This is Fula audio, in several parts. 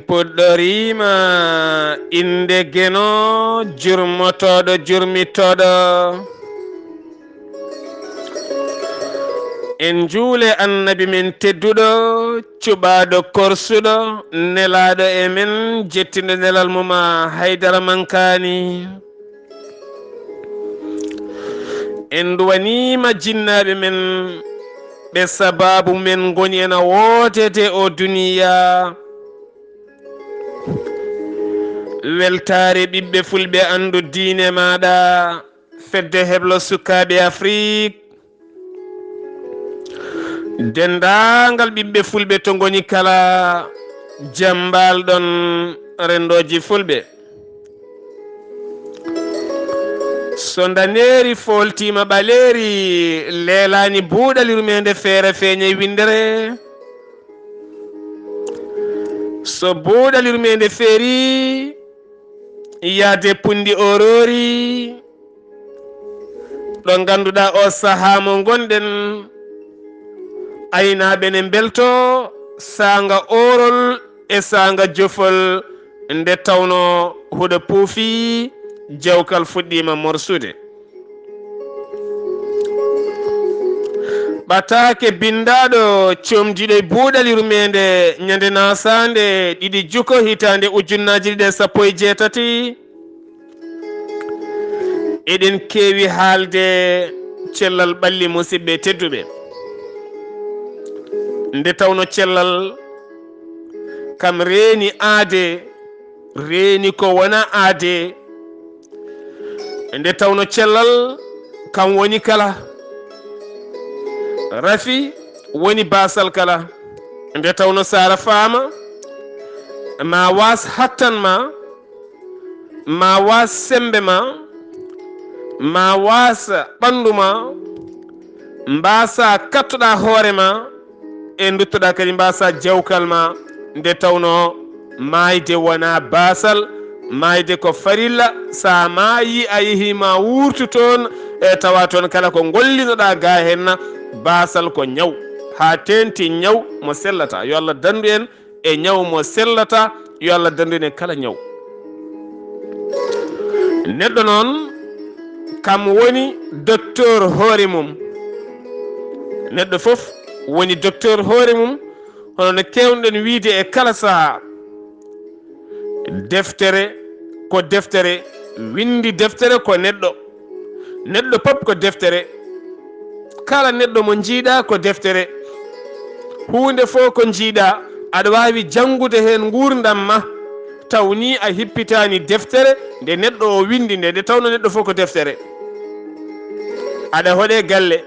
puɗɗorima inde geno jurmotoɗo jurmitoɗo en juule annabi men tedduɗo cuɓaɗo korsuɗo nelaɗo e men jettiɗo nelal muma haydara mankani en duwanima jinnaɓe men ɓe sababu men goni ena wotete o duniya weltare ɓiɓɓe fulɓe andu diine maɗa fedde heblo sukaɓe afrique dendagal ɓiɓɓe fulɓe to goni kala jambalɗon rendoji fulɓe so daneri foltima ɓaleri leelani buuɗalirmede feere feeñe windere so buuɗalirmede feeri yaade pundi orori ɗo ganduɗa o saaha mo gonɗen aynaɓe ne belto sanga orol e sanga jofol nde tawno huɗo puufi jawkal fuɗɗima morsude ɓatake bindaɗo comdiɗo e buuɗalirmede ñande nasande ɗiɗi juko hitande ujunnaji ɗiɗi 18 eɗen kewi haalde cellal ɓalli musidɓe tedduɓe nde tawno cellal kam reeni aade reeni ko wona aade nde tawno cellal kam woni kala rafi woni basal kala nde tawno sara faama ma was hattanma ma was sembe ma was ɓanduma mbasa kattoɗa hoorema e duttoɗa kadi mbasa jawkal ma nde tawno mayde wona basal mayde ko farilla sa maayi a yeehi ma wurtu toon e tawa toon kala ko gollinoɗa ga henna basal ko ñaw ha tenti ñaw mo sellata yo Allah dandu en e ñaw mo sellata yo Allah dandu en kala ñaw neɗɗo noon kam woni docteur hoore mum neɗɗo foof woni docteur hoore mum hono no kewɗen wiide e kala saaha deftere ko deftere windi deftere ko neɗɗo pop ko deftere kala neɗɗo mo jiiɗa ko deftere hunde fof ko jiiɗa aɗa wawi jangude hen gurdam ma tawni a hippitani deftere nde neɗɗo o windi nde tawno neɗɗo fof ko deftere aɗa hoɗe galle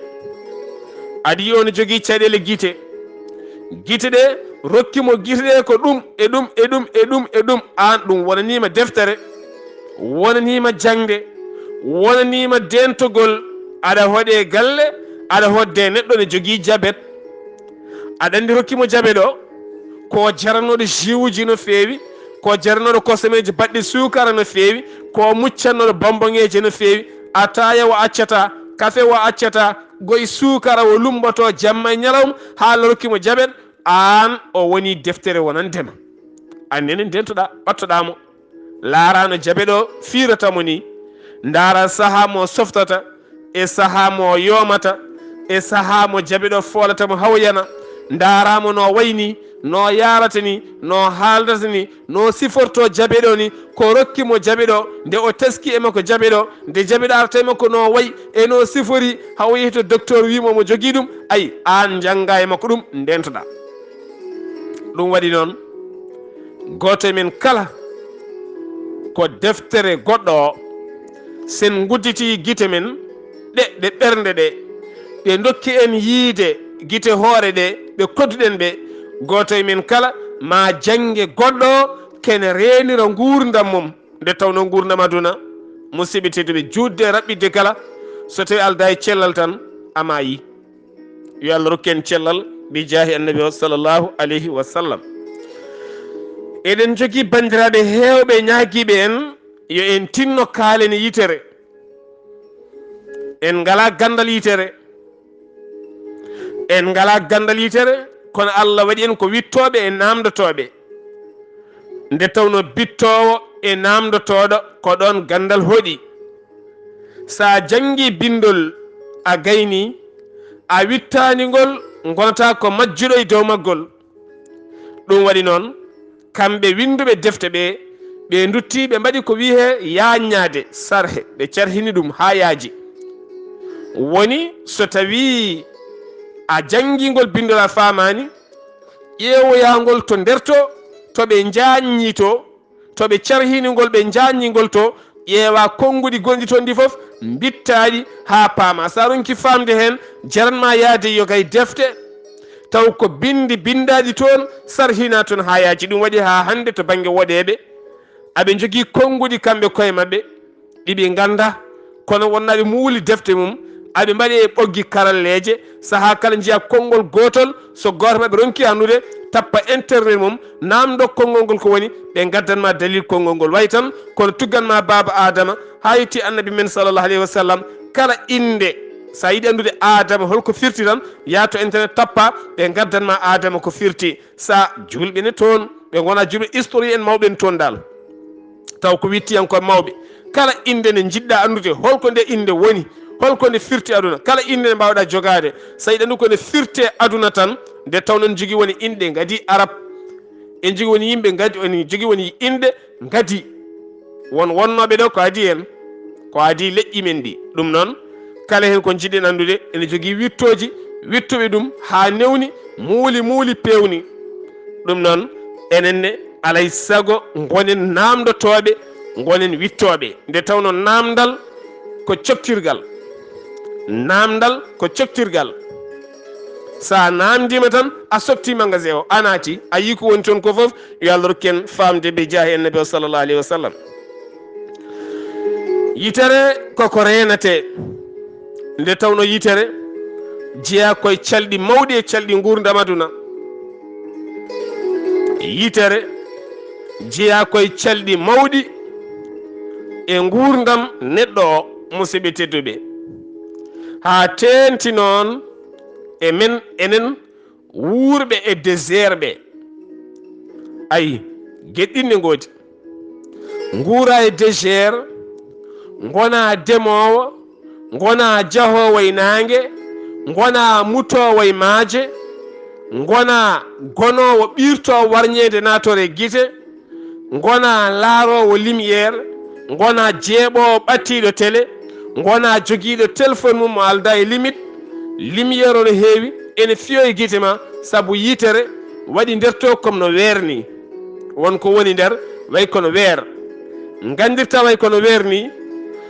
aɗa yi ono jogui caɗele guite ɗe rokkimo guite ɗe ko ɗum e ɗum e ɗum e ɗum e ɗum an ɗum wonanima deftere wonanima jangde wonanima dentogol aɗa hoɗe galle aɗa hodde neɗɗo ne jogui jabet aɗa andi rokkimo jabe ɗo ko jaranoɗo jiwuji no fewi ko jaranoɗo kosomeji baɗɗi sukara no fewi ko muccannoɗo bamboŋeji no fewi ataya wo accata kafe wo accata goye sukara o lumboto jamma e ñalawma haala rokkimo jaɓet an o woni deftere wonandema annene dentoɗa ɓattoɗamo laarano jaɓe ɗo firatamo ni ndaara saaha mo softata e saaha mo yomata e saaha mo jaɓe ɗo folatamo hawyana ndaaramo no wayni no yarata ni no haaldata ni no siforto jaɓe ɗo ni ko rokkimo jaɓe ɗo nde o teski e makko jaɓe ɗo nde jaɓe ɗo arta e makko no wayi e no sifori haw yehi to docteur wimo mo jogui ɗum ayi an jangga e makko ɗum ndentoɗa ɗum waɗi noon goto men kala ko deftere goɗɗo o sen gudditi guite men ɗe ɓernde ɗe dokki en yiide guite hoore ɗe ɓe kodduɗen ɓe goto e men kala ma jangge goɗɗo kene renira gurdam mum nde tawno gurdam aduna musidɓe tedduɓe judde raɓɓidde kala so tawi alda e cellal tan ama yi yo Allah rokken cellal bi jaahi annabi o sallllahu alayhi wa sallam eɗen jogui bandiraɓe hewɓe ñaguiɓe en yo en tinno kaalen yitere en ngala gandal yitere en ngala gandal yitere kono Allah waɗi en ko wittoɓe e namdotoɓe nde tawno bittowo e namdotoɗo ko ɗon gandal hoɗi. sa jangi bindol a gayni a wittanigol gonata ko majjuɗo e dow maggol. ɗum waɗi noon kamɓe winduɓe defte ɓe dutti ɓe mbaɗi ko wihe yaññade sarhe ɓe carhini ɗum ha yaaji. woni so tawi a jangingol bindol a famani ƴeewoyagol to nderto toɓe jaññi to toɓe carhinigol ɓe jaññigol to ƴeewa konnguɗi gonɗi toon ɗi fof bittaɗi ha paama. sa ronki famde hen jaranma yaade yogay defte taw ko bindaɗi toon sarhina toon ha yaaji. ɗum waɗi ha hande to banggue woɗeɓe aɓe jogui konnguɗi kamɓe koye mabɓe ɗiɓe ganda kono wonnaɓe muuli defte mum aɓe mbaɗi e ɓoggi karalleje. saaha kala jiiya konngol gotol so goto mabɓe ronki annude tappa internet mum namdo konngol ngol ko woni ɓe gaddanma dalil konngol ngol. way tan kono tugganma baba adama ha yetti annabi men sallllahu alayhi wa sallam kala inde sa yiɗi andude adama holko firti tan yaato internet tappa ɓe gaddanma adama ko firti. sa julɓe ne toon ɓe gona julɓe historie en mawɓe ne toon dal taw ko wittiyankoɓe mawɓe kala inde nde jiɗɗa andude holko nde inde woni holko nde firti aduna kala inde nde mbawɗa jogade sa yiɗi andu ko nde firte aduna tan nde taw non jogui woni inde gadi arab en jogui woni yimɓe gadi en jogui woni inde gadi wonnoɓe ɗo ko adi en ko adi leƴƴi men ɗi. ɗum noon kala hen ko jiɗɗen andude ene jogui wittoji wittuɓe ɗum ha newni muuli pewni. ɗum noon enenne alay sago gonen namdotoɓe gonen wittoɓe nde tawno namdal ko coktirgal. namdal ko coktirgal. sa namdima tan a softi magasin o a naati a yi ko woni toon ko foof yo Allah rokken famde be jaahi annabi o sallllahu alayhi wa sallam. yitere koko renate nde tawno yitere jeeya koye calɗi mawɗi e calɗi gurdam aduna. yitere jeeya koye calɗi mawɗi e gurdam neɗɗo o musidɓe tedduɓe. ha tenti noon e men enen wuurɓe e désert ɓe ayi geɗɗinne ngoodi nguura e désert gona demowo gona jahowo e nangue gona mutowo e maaje gona gonowo ɓirtowo warñede natore guite gona laarowo lumiére gona jeeɓowo ɓattiɗo télé gona joguiɗo téléphone mum mo alda e limite lumiére o no heewi ene fiyo e guite ma saabu yitere waɗi nder to comme no weerni wonko woni nder way kono weer gandirta way kono weerni.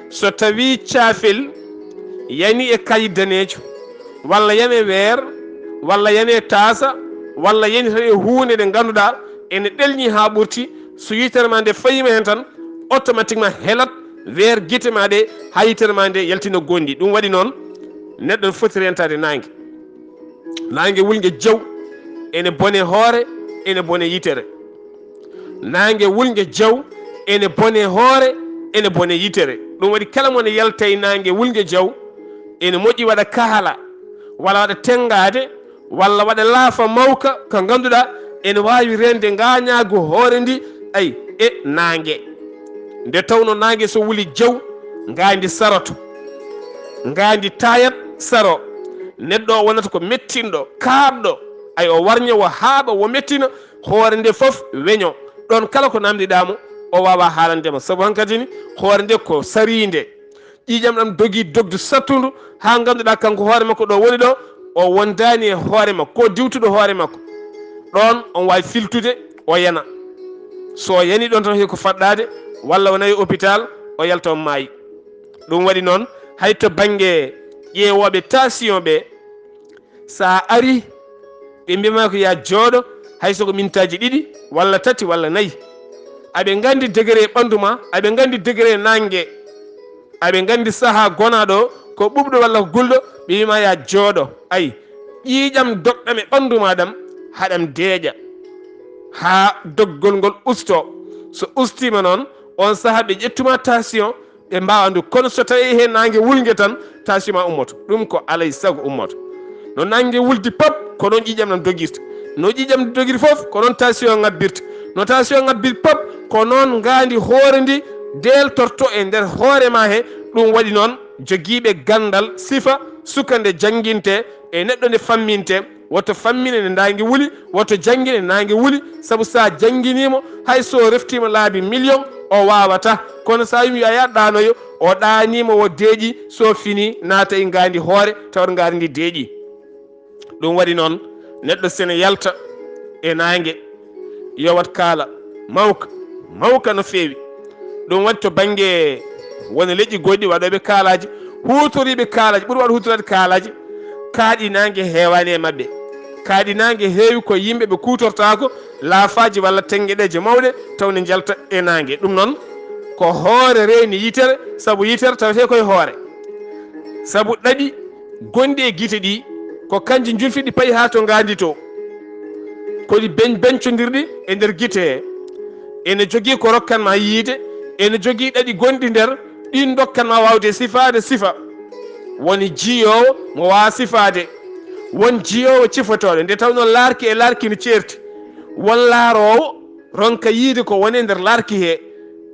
so tawi caafel yani e kayit danejo walla yani weer walla yani e taasa walla yani tan e hunde nde ganduɗa ene ɗelñi ha ɓurti so yitere ma nde fayima hen tan automatiquement helat weer guite ma ɗe ha yitere ma nde yaltina gondi. ɗum waɗi noon neɗɗo ne foti rentade nangue wulgue jaw ene bone hoore ene bone yitere. nangue wulgue jaw ene bone hoore ene bone yitere. ɗum waɗi kala mone yalta e nangue wulgue jaw ene moƴƴi waɗa kahala walla waɗa tengade walla waɗa laafa mawka ko ganduɗa ene wawi rende gañago hoore ndi ay e nangue. nde tawno nangue so wuli jaw gandi saroto gandi tayat saro neɗɗo o wonata ko mettinɗo kaabɗo ay o warña wo haaɓa wo mettina hoore nde foof weño. ɗon kala ko namdiɗamo o wawa haalandema saabu hankkadini hoore nde ko sarinde ƴiƴam ɗam dogui dogde sattudu ha ganduɗa kanko hoore makko ɗo woni ɗo o wondani e hoore makko ko diwtuɗo hoore makko ɗon on wawi filtude o yana. so yani ɗon tan ko faɗɗade walla o nayi hôpital o yalta o maayi. ɗum waɗi noon hay to banggue ƴeewoɓe tension ɓe sa ari ɓe mbiyama ko ya jooɗo hay soko mintaji ɗiɗi walla tati walla nayyi aɓe gandi degré ɓandu ma aɓe gandi degré nangue aɓe gandi saaha gonaɗo ko ɓuɓɗo walla ko gulɗo ɓe wima ya jooɗo ayi ƴiƴam doɗɗam e ɓandu ma ɗam haɗam deeƴa ha doggol ngol usto so ustima noon on saaha ɓe ƴettuma tension ɓe mbawa andu kono so tawi hen nangue wulgue tan tension ma ummoto ɗum ko alay saago ummoto no nangue wuldi pop ko noon ƴiƴam ɗam doguirta no ƴiƴam doguiri foof ko noon tension ngabbirta no tension ngabbi pop ko noon ngandi hoore ndi deltorto e nder hoore ma he ɗum waɗi noon jogiiɓe gandal sifa sukande janginte e neɗɗo nde famminte woto fammine ne nangi wuli woto jangine nangi wuli sabu sa janginimo hay so reftima laabi million o wawata kono sa yimi a ɗanoyo o ɗanimo wo deeƴi so fini naata e ngandi hoore tawat ngandi ndi deeƴi ɗum waɗi noon neɗɗo sene yalta e nangue yo wat kaala mawka no feewi ɗum waɗi to banggue woni leƴƴi goɗɗi waɗoɓe kaalaji hutoriɓe kaalaji ɓuuri waɗa hutorade kaalaji kaaɗi nangue hewani e mabɓe kaaɗi nangue heewi ko yimɓe ɓe kutortako laafaji walla tengueɗeje mawɗe tawne jalta e nangue ɗum noon ko hoore rewni yitere saabu yitere tawete koye hoore saabu ɗaɗi gonɗi e guite ɗi ko kanji julfiɗi paayi ha to ngandi to kodi bencodirɗi e nder guite he ene jogui ko rokkanma yiide ene jogui ɗaɗi gonɗi nder ɗin dokkanma wawde sifade sifa woni jiyowo mo wawa sifade won jiyowo cifotoɗo nde tawno larki e larki no ceerti won laarowo ronka yiide ko woni e nder larki he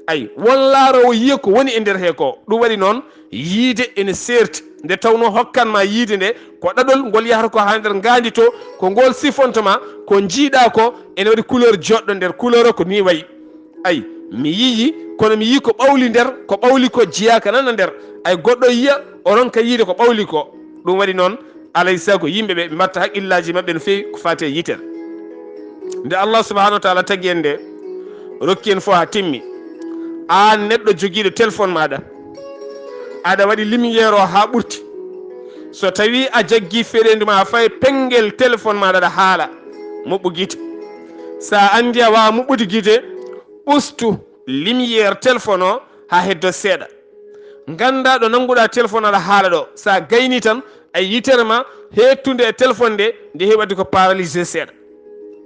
ayi won laarowo yiya ko woni e nder he ko ɗum waɗi noon yiide ene serti nde tawno hokkanma yiide nde ko ɗaɗol ngol yahata ko ha nder ngandi to ko ngol sifontoma ko jiiɗa ko ene waɗi couleur joɗɗo nder couleur o ko ni wayi ayi mi yiyi kono mi yi ko ɓawli nder ko ɓawli ko jiyaka nana nder ay goɗɗo yiya o ronka yiide ko ɓawli ko ɗum waɗi noon alay sago yimɓeɓe ɓe mbatta haqqillaji mabɓe no fewi ko fati e yitere nde Allah subhanahu wa taala tagui en nde rokki en fo ha timmi an neɗɗo joguiɗo téléphone maɗa aɗa waɗi lumiére o ha ɓurti so tawi a jaggui feɗendu ma fay penguel téléphone maɗa aɗa haala moɓɓu guite sa andi a wawa moɓɓude guite ustu lumiére téléphone o ha heddo seeɗa ganda ɗo nanguɗa téléphone aɗa haala ɗo sa gayni tan a yitere ma hettude e téléphone nde heɓati ko paralysé seeɗa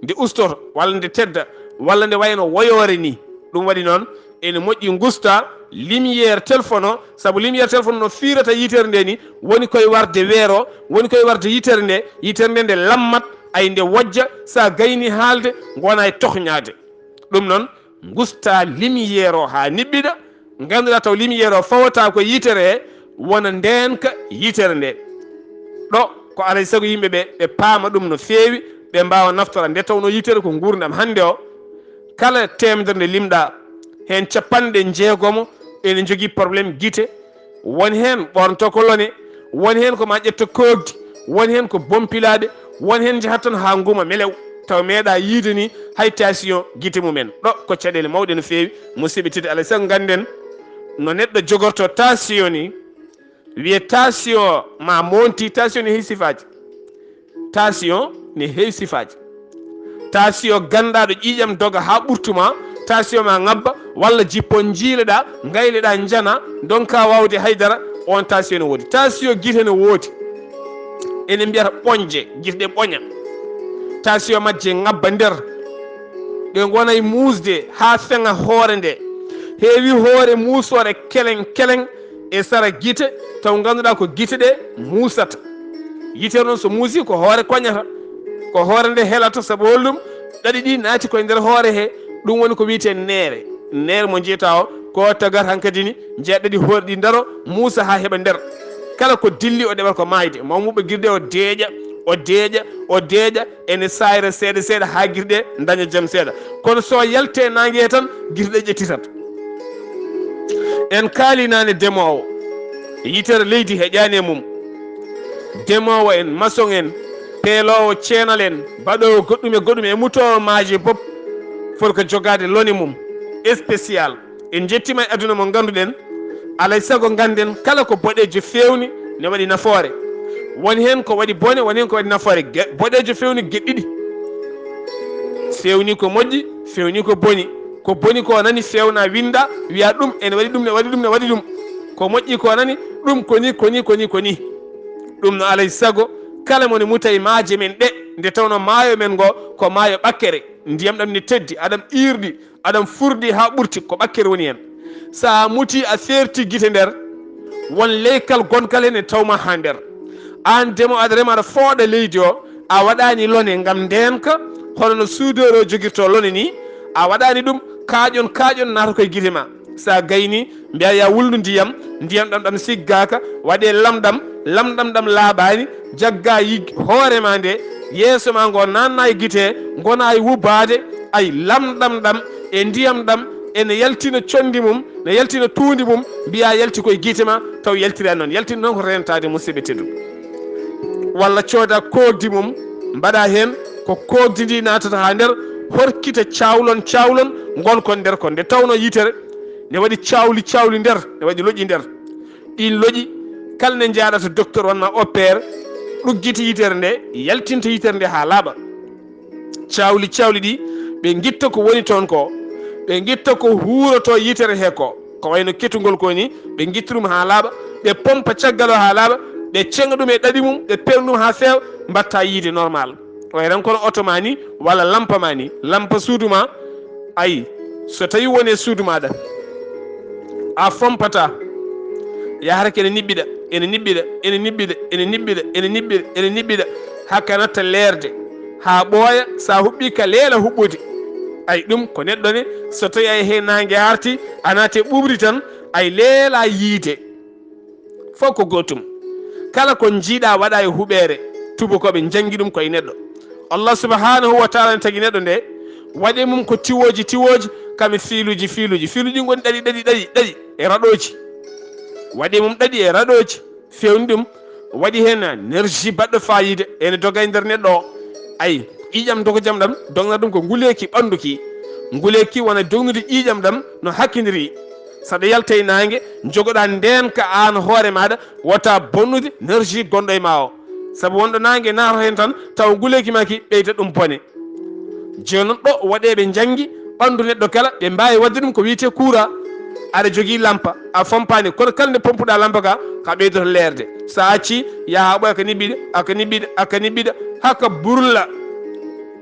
nde ustoto walla nde tedda walla nde wayno woyore ni ɗum waɗi noon ene moƴƴi gusta lumiére téléphone o saabu lumiére téléphone no firata yitere nde ni woni koye warde weero woni koye warde yitere nde nde lammat ay nde wojja sa gayni haalde gona e tohñade ɗum noon gusta lumiére o ha niɓɓiɗa ganduɗa taw lumiére o fawata ko yitere he wona ndenka yitere nde ɗo ko alay saago yimɓeɓe ɓe paama ɗum no feewi ɓe mbawa naftora nde tawno yitere ko gurdam hande o kala temedere nde limɗa hen capanɗe jeegomo ene jogui probléme guite woni hen ɓornoto ko lone woni hen ko ma ƴetta kogdi woni hen ko bompilade woni hen jahat tan ha guuma melew taw meeɗa yiide ni hay tension guite mumen ɗo ko caɗele mawɗe no fewi musidɓe tedduɓe alay saago ganden no neɗɗo jogorto tension ni wiye tension ma monti tension ne heewi sifaji tension ne heewi sifaji tension ganduɗa ɗo ƴiƴam doga ha ɓurtuma tension ma ngabba walla jippon jiileɗa gayleɗa jana donka wawde haydara on tension ne woodi tension guite ne woodi ene mbiyata ɓoñje guite ɗe ɓoña tension majje ngabba nder ɗe gonay musde ha feŋa hoore nde heewi hoore musore keleng e sara guite taw ganduɗa ko guite ɗe musata yitere noon so muusi ko hoore koñata ko hoore nde helata saabu hollum ɗaɗi ɗi naati koye nder hoore he ɗum woni ko wiyete neere mo jeyata o ko tagat hankkadi ni jeeya ɗaɗi hoore ɗi daro muusa ha heeɓa nder kala ko dilli o ɗeɓata ko mayde mawmuɓe guirɗe o deeƴa ene sayra seeɗa ha guirɗe daña jaam seeɗa kono so yalte nangue tan guirɗe ƴettitat en kaalinani ndemowo yitere leydi heƴani e mum ndemowo en maçon en peelowo ceenal en mbaɗowo goɗɗum e mutowo maaje bopp foti ko jogade loni mum spécial en jettima e aduna mo ganduɗen alay saago ganden kala ko boɗejo fewni ne waɗi nafoore woni hen ko waɗi bone woni hen ko waɗi nafoore boɗejo fewni gueɗɗiɗi fewni ko moƴƴi fewni ko boni ko nani fewna winda wiya ɗum ene waɗi ɗum ne waɗi ɗum ko moƴƴi ko nani ɗum koni ɗum no alay saago kala mone muta e maaje men ɗe nde tawno maayo men ngo ko maayo ɓakkere ndiyam ɗam ne teddi aɗam irɗi aɗam furdi ha ɓurti ko ɓakkere woni hen sa muti a ferti guite nder won leykal gonkal hen e tawma ha nder an demo aɗa rema aɗa fooɗa leydi o a waɗani lone gam ndenka hono no soudeur o joguirto lone ni a waɗani ɗum kaaƴon nata koye guite ma sa gayni mbiya ya wuldu ndiyam ɗam siggaka waɗe lamɗam ɗam laaɓani jagga hoore ma nde yeeso ma ngo nanna e guite gona e wubbade ay lamɗam ɗam e ndiyam ɗam ene yaltina condi mum ne yaltina tuundi mum mbiya yalti koye guite ma taw yaltira noon yaltina noon ko rentade musidɓe tedduɓe walla cooda koddi mum mbaɗa hen ko koddi ndi natata ha nder horkita cawlon gonkon nder kon nde tawno yitere ne waɗi cawli nder ne waɗi loƴƴi nder ɗin loƴi kala ne jaaɗata docteur wonma opére ɗuggita yitere nde yaltinta yitere nde ha laaɓa cawli ɗi ɓe guitta ko woni toon ko ɓe guitta ko huuroto yitere he ko wayno kettugol ko ni ɓe guitta ɗum ha laaɓa ɓe pompa caggal o ha laaɓa ɓe cenga ɗum e ɗaɗi mum ɓe pewna ɗum ha feewa mbatta yiide normal wayran kono auto ma ni walla lampa ma ni lampa suudu ma ayi so tawi woni e suudu maɗa a fompata yahata kene niɓɓiɗa hakka natta leerde ha ɓooya sa huɓɓi ka leela huɓɓude ay ɗum ko neɗɗo ne so tawi ay he nangue harti a naate ɓuɓri tan ay leela yiide fof ko gotum kala ko jiiɗa waɗa e huɓere tubakoɓe jangi ɗum koye neɗɗo allah subhanahu wa taala ne tagui neɗɗo nde waɗi mum ko tiwoji kame fiiluji goni ɗaɗi e raɗoji waɗi mum ɗaɗi e raɗoji fewni ɗum waɗi hen énergie baɗɗo fayida ene doga e nder neɗɗo o ayi ƴiƴam dogo jam ɗam dogna ɗum ko nguleki ɓandu ki wona dognude ƴiƴam ɗam no hakkidiri saɗa yalta e nangue jogoɗa ndenka an hoore maɗa wota bonnude énergie gonɗo e ma o saabu wonɗo nangue nato hen tan taw nguleki ma ki ɓeyta ɗum bone joni noon ɗo waɗeɓe janggi ɓandu neɗɗo kala ɓe mbawi wadde ɗum ko wiyete courant aɗa jogui lampa a fompani kono kala nde pompuɗa lampa ka ɓeydoto leerde sa acci yaha ɓoya aka niɓɓiɗa haka burla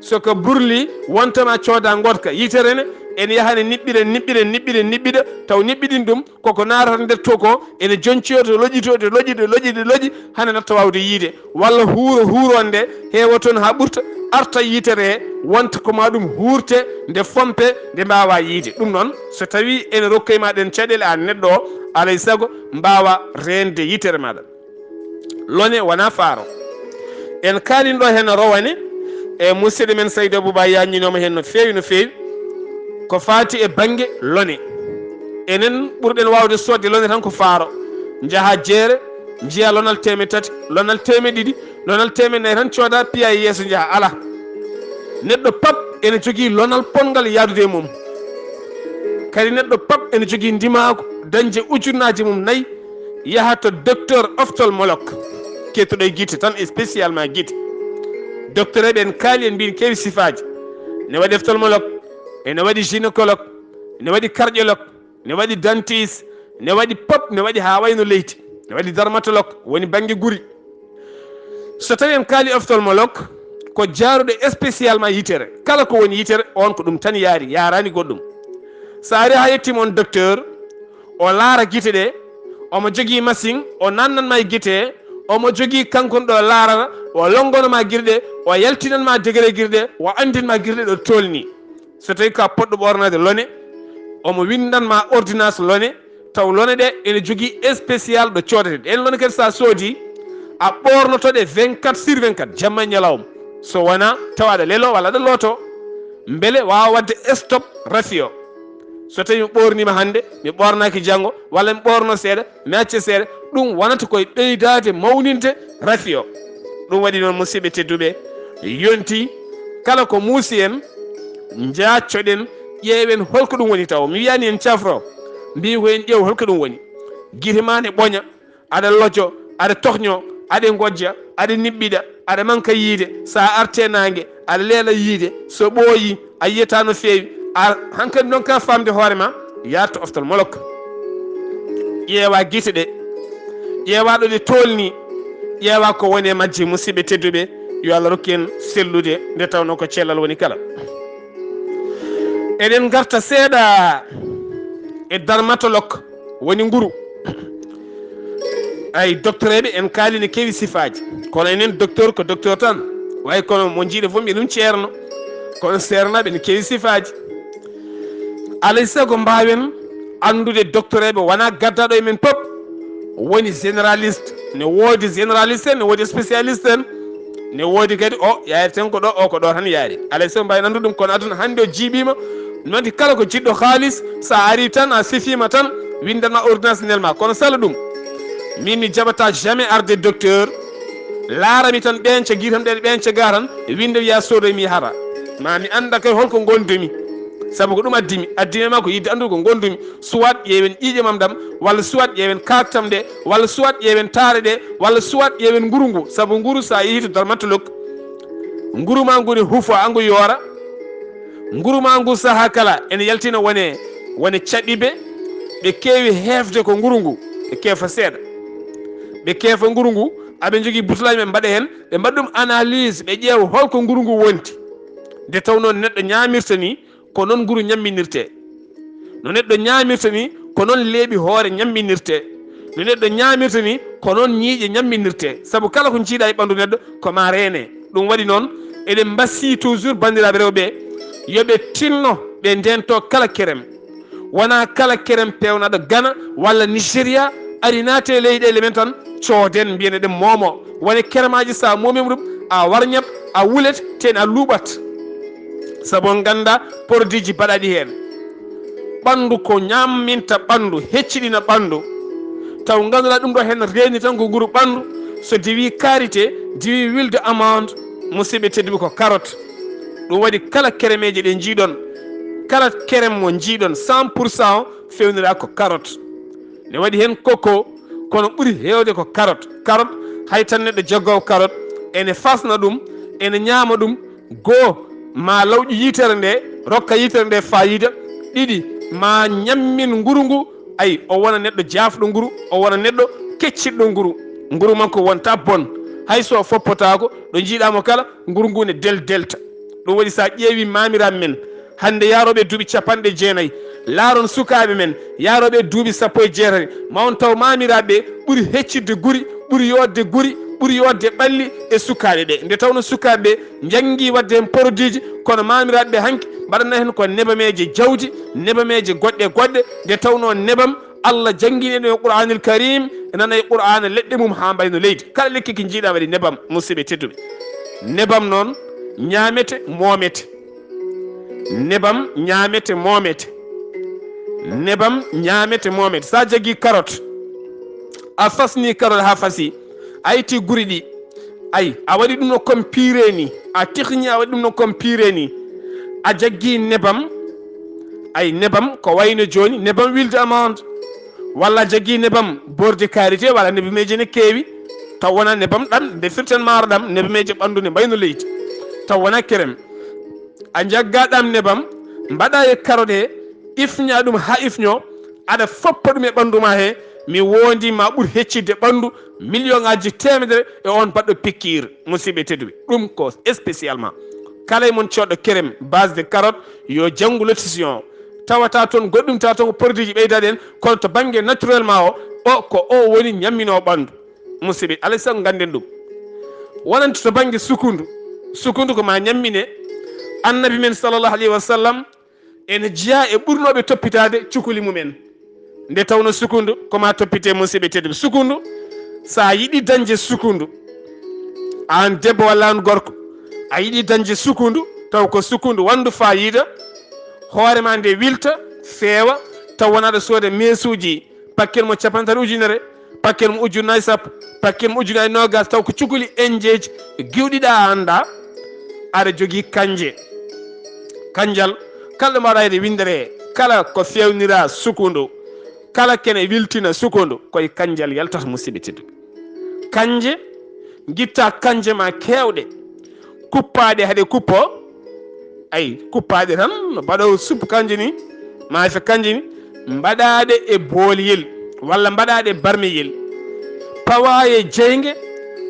soko burli wontama cooda gotka yitere ne ene yahane niɓɓiɗa taw niɓɓiɗin ɗum koko narata nder to ko ene joncoyo to loƴi hane natta wawde yiide walla huuronde heewa toon ha ɓurta arta yitere he wonta koma ɗum huurte nde fompe nde mbawa yiide ɗum noon so tawi ene rokkoye ma ɗen caɗele an neɗɗo o alay saago mbawa rende yitere maɗa lone wona faaro en kalin ɗo hen rowane e musidɗo men Saydou Abouba yañinoma hen no fewi ko fati e banggue lone enen ɓurɗen wawde sodde lone tan ko faaro jaaha jeere jiiya lonal 300 lonal 200 lonal 400 tan cooda piya e yeeso jaaha ala neɗɗo pap ene jogui lonal pongal yaadude mum kadi neɗɗo pap ene jogui ndimago dañde ujunnaji mum 4 yaha to docteur ophtalmologue kettoɗo e guite tan spécialement guite docteur eɓe en kaali en mbin kewi sifaji ne waɗi ophtalmologue ene waɗi gynécologue ne waɗi cardiologue ne waɗi dentiste ne waɗi pop ne waɗi ha wayno leyti ne waɗi dermatologue woni banggue guuri so tawi en kaali ophtalmologue ko jaaruɗo spécialement yitere kala ko woni yitere on ko ɗum tan yarani goɗɗum sa ari ha yettima on docteur o laara guite ɗe omo jogui machine o nannanma e guite omo jogui kankon ɗo laarata o longonoma guirɗe o yaltinanma degré guirɗe o andinma guirɗe ɗo tolni so tawi ka poɗɗo ɓornade lone omo windanma ordonnance lone taw lone ɗe ene jogui spécial ɗo coodete en lone kadi sa soodi a ɓornotoɗe 24/24 jamma e ñalawma so wona taw aɗa lelo walla aɗa looto beele wawa wadde stop rafi o so tawi mi ɓornima hande mi ɓornaki janggo walla mi ɓorno seeɗa mi acca seeɗa ɗum wonata koye ɓeydade mawninde rafi o ɗum waɗi noon musidɓe tedduɓe yonti kala ko muusi en jaccoɗen ƴeewen holko ɗum woni taw mi wiyani en cafro mbi ko en ƴeew holko ɗum woni guite ma ne ɓoña aɗa lojo aɗa tohño aɗa gojja aɗa niɓɓiɗa aɗa manka yiide sa arte nangue aɗa leela yiide so ɓooyi a yiyata no feewi hankkadi noon ka famde hoorema yatto ophtalmologue ƴeewa guite ɗe ƴeewa ɗo ɗe tolni ƴeewa ko woni e majje musidɓe tedduɓe yo Allah rokki en sellude nde tawno ko cellal woni kala eɗen garta seeɗa e dermatologue woni nguru ay docteur eɓe en kaalini kewi sifaji kono enen docteur ko docteur tan way kono mo jiiɗe fof mbiɗum ceerno kono sernaɓe ne kewi sifaji alay sago mbawen andude doctoreɓe wona gaddaɗo e men pop woni généraliste ne woodi généraliste en ne woodi spécialiste en ne woodi kadi o yaari tan ko ɗo o ko ɗo tan yaari alay sago mbawi andude ɗum kono aduna hannde o jiiɓima noddi kala ko jiɗɗo haalis sa ari tan a sifima tan windanma ordonnance nel ma kono sala ɗum min mi jaɓata jamais arde docteur laarami tan ɓenca guitam ɗe ɓenca ga tan winde wiya soodoy mi yahata ma mi anda kay holko gondumi sabu ko ɗum addimi ma ko yidde andude ko gondumi soit ƴeewen ƴiiƴe mam ɗam walla soit ƴeewen kaktam ɗe walla soit ƴeewen taare ɗe walla soit ƴeewen nguru ngu sabu nguru sa yeehi to darmatolog nguru ma ngu ne huufa angu yoora nguru ma ngu saha kala ene yaltina wone caɗɗiɓe ɓe keewi hefde ko nguru ngu ɓe keefa seeɗa ɓe keefa nguru ngu aɓe jogui butulaji ɓe mbaɗa hen ɓe mbaɗa ɗum analyse ɓe ƴeewa holko nguru ngu wonti nde taw noon neɗɗo ñamirta ni ko noon nguru ñamminirte no neɗɗo ñamirta ni ko noon leeɓi hoore ñamminirte no neɗɗo ñamirta ni ko noon ñiiƴe ñamminirte saabu kala ko jiiɗa e ɓandu neɗɗo ko ma reene ɗum waɗi noon eɗen mbassi toujours bandiraɓe rewɓe yoɓe tinno ɓe ndento kala kerem wona kala kerem pewnaɗo Ghana walla Nigéria ari naate leyɗele men tan cooden mbiyene ɗen moomo wone keremaji sa momima ɗum a warñat a wulet ten a luuɓat sabu ganda produit ji baɗaɗi hen ɓandu ko ñamminta ɓandu hecciɗina ɓandu taw ganduɗa ɗum ɗo hen reeni tan ko nguru ɓandu so diwi karité diwi wilde amande musidɓe tedduɓe ko carotte ɗum waɗi kala keremeji ɗe jiiɗon kala kerem mo jiiɗon 100% fewnira ko carotte ne waɗi hen coco kono ɓuuri hewde ko carotte hay tan neɗɗo jaggowo carotte ene fasna ɗum ene ñaama ɗum goo ma lawƴu yitere nde rokka yitere nde fayida ɗiɗi ma ñammin nguru ngu ayi o wona neɗɗo jafɗo nguru o wona neɗɗo kecciɗɗo nguru makko wonta bon hayso foppotako ɗo jiiɗamo kala nguru ngu ne delta ɗum waɗi sa ƴeewi mamiraɓe men hande yaroɓe duuɓi 90 laaron sukaɓe men yaroɓe duuɓi 17 ma on taw mamiraɓe ɓuuri heccidde guri ɓuuri yodde guri ɓuuri yodde ɓalli e sukaɓe ɓe nde tawno sukaɓe janggi wadde hen produit ji kono mamiraɓe hanki mbaɗana hen ko nebameje jawdi nebameje goɗɗe nde tawno nebam Allah jangguini ɗum e Qur'anul Karim nana e Qur'ana leɗɗe mum ha mbayno leydi kala lekki ki jiiɗa waɗi nebam musidɓe tedduɓe nebam noon ñamete momete nebam ñamete momete sa jaggi carotte a fasni carotte ha fasi a itti guri ɗi ayi a waɗi ɗum no comme pire ni a tihni a waɗi ɗum no comme pire ni a jaggi nebam ayi nebam ko wayno joni nebam wilde amande walla jaggi nebam borde karité walla nebameji ne keewi taw wona nebam ɗam nde firten maaro ɗam nebameji ɓandu ne mbayno leydi taw wona kerem a jagga ɗam nebam mbaɗa e carotte he ifña ɗum ha ifño aɗa foppa ɗum e ɓandu ma he mi wondi ma ɓuuri heccidde ɓandu million ngaji temedere e on baɗɗo pikkir musidɓe tedduɓe ɗum ko spécialement kala e mon coɗɗo kerem base de carotte yo janggu lotissement tawata toon goɗɗum tawa toon ko produit ji ɓeydaɗi hen kono to banggue naturellement o ko o woni ñammino ɓandu musidɓe alay sago ganden ɗum wonanta to banggue sukundu ko ma ñammine annabi men sallllahu alayhi wa sallam ene jeeya e ɓurnoɓe toppitade cukuli mumen nde tawno sukundu koma toppite musidɓe tedduɓe sukundu sa yiɗi dañde sukundu an debbo walla an gorko a yiɗi dañde sukundu taw ko sukundu wandu fayida hoorema nde wilta feewa taw wona aɗa sooda mesuji paquet mo 50 ujunere paquet mo ujunnayi sappo paquet mo ujunnayi nogas taw ko cukuli enjeji giwɗiɗa anda aɗa jogui kanjal kala mbaɗa hede windere kala ko fewnira sukundu kala kene wiltina sukundu koye kanjal yaltata musidɓe tedduɓe kanje guitta kanje ma kewɗe kuppaɗe haɗe kuppo ayi kuppaɗe tan no mbaɗo suppu kanje ni maafe kanje ni mbaɗaɗe e booliyel walla mbaɗaɗe barmeyel pawa e jeygue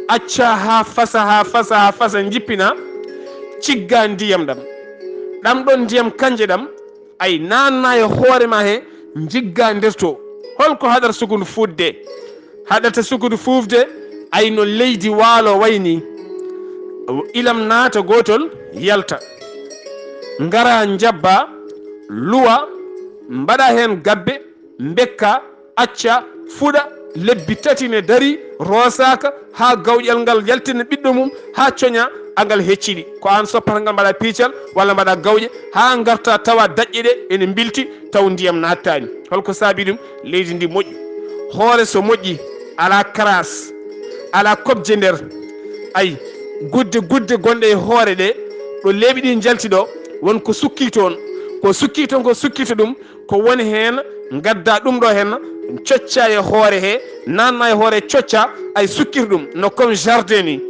acca ha fasa jippina cigga ndiyam ɗam ɗon ndiyam kanje ɗam ay nanna e hoorema he jigga nder to holko haɗata sukundu fudde haɗata sukundu fufde ay no leydi waalo wayni ilam naata gotol yalta ngara jabba luwa mbaɗa hen gabbe bekka acca fuɗa lebbi tati ne dari rosaka ha gawƴal ngal yaltina ɓiɗɗo mum ha coña angal hecciɗi ko an soppata ngal mbaɗa piical walla mbaɗa gawƴe ha garta tawa daƴƴe ɗe ene bilti taw ndiyam nattani holko saabi ɗum leydi ndi moƴƴi hoore so moƴƴi ala crasse ala kobje nder ay gudde gonɗe e hoore ɗe ɗo leeɓi ɗi jalti ɗo wonko sukki toon ko sukkito ɗum ko woni hen gadda ɗum ɗo hen cocca e hoore he nanna e hoore cocca ay sukkita ɗum no comme jardin ni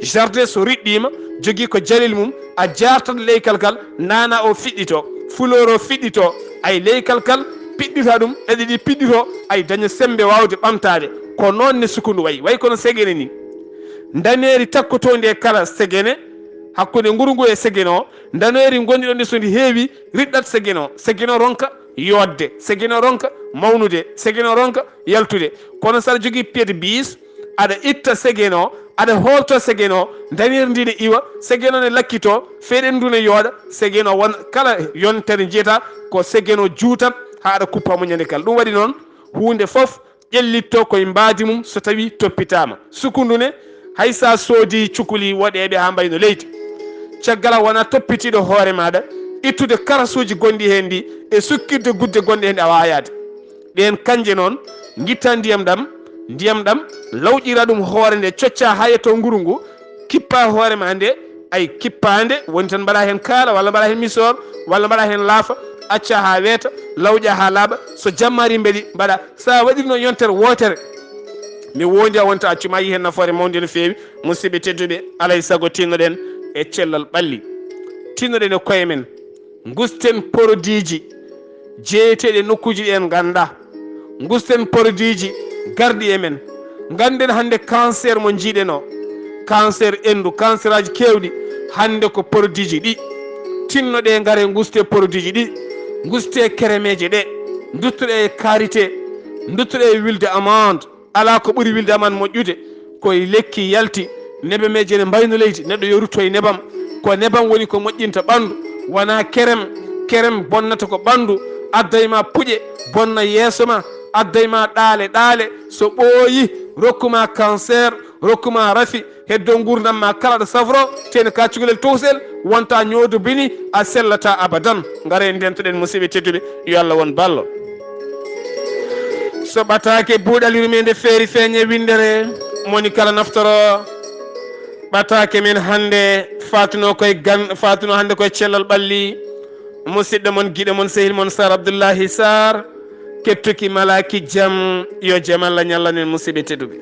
jardin so riɗɗima jogui ko jalil mum a jartat leykal kal nana o fiɗɗito fleur o fiɗɗito ay leykal kal piɗɗita ɗum ɗeɗe ɗi piɗɗito ay daña sembe wawde ɓamtade ko noon ne sukundu way kono segene ni daneri takkotodi e kala segene hakkude ngurgu e segene o daneri gonɗiɗo nde so ndi heewi riɗɗat segene o ronka yodde segene o ronka mawnude segene o ronka yaltude kono saɗa jogui pied bis aɗa itta segene o aɗa holto segene o danir ndi ne iwa segene o ne lakkito feeɗen ndu ne yooɗa segene o won kala yontere jeyata ko segene o juutat ha aɗa kuppa mo ñande kala ɗum waɗi noon hunde foof ƴellitto koye mbaadi mum so tawi toppitama sukundu ne hay sa soodi cukuli woɗeɓe ha mbayno leydi caggal wona toppitiɗo hoore maɗa ittude karasuji gonɗi hen ndi e sukkirde gudde gonɗe hen a wayade ɗen kanje noon guitta ndiyam ɗam lawƴira ɗum hoore nde cocca ha yetto nguru ngu kippa hoore ma nde ay kippande woni tan mbaɗa hen kaala walla mbaɗa hen misor walla mbaɗa hen laafa acca ha weeta lawƴa ha laaɓa so jammari mbeɗi mbaɗa sa waɗirno yontere wotere mi wondi a wonta accuma yi hen nafoore mawde no feewi musidɓe tedduɓe alay saago tinnoɗen e cellal ɓalli tinnoɗen e koye men gusten produit ji jeeyeteɗe nokkuji ɗi en ganda gusten produit ji garɗi e men ganden hande cancer mo jiiɗen o cancer endu cancer aji kewɗi hande ko produit ji ɗi tinnoɗe gaare guste produit ji ɗi guste crémeje ɗe duttoɗe e karité duttoɗe e wilde amande ala ko ɓuuri wilde amande moƴƴude koye lekki yalti neɓe meje ne mbayno leydi neɗɗo yo rutto e nebam ko nebam woni ko moƴƴinta ɓandu wona kerem bonnata ko ɓandu addayma puƴe bonna yeeso ma addayma ɗaale so ɓooyi rokkuma cancer rokkuma rafi heddo gurdam ma kala ɗo safro tene ka cukalel towsel wonta ñoodo bini a sellata abadan ngare ndentoɗen musidɓe tedduɓe yo Allah won ballo so ɓatake buuɗaliru nde feeri feeñe windere moni kala naftoro ɓatake men hande fatuno hande koye cellal ɓalli musidɗo mon guiɗo mon sehil mon Sar Abdoullahi Sar kettuki malaki jaam yo jaam Allah ñallanen musidɓe tedduɓe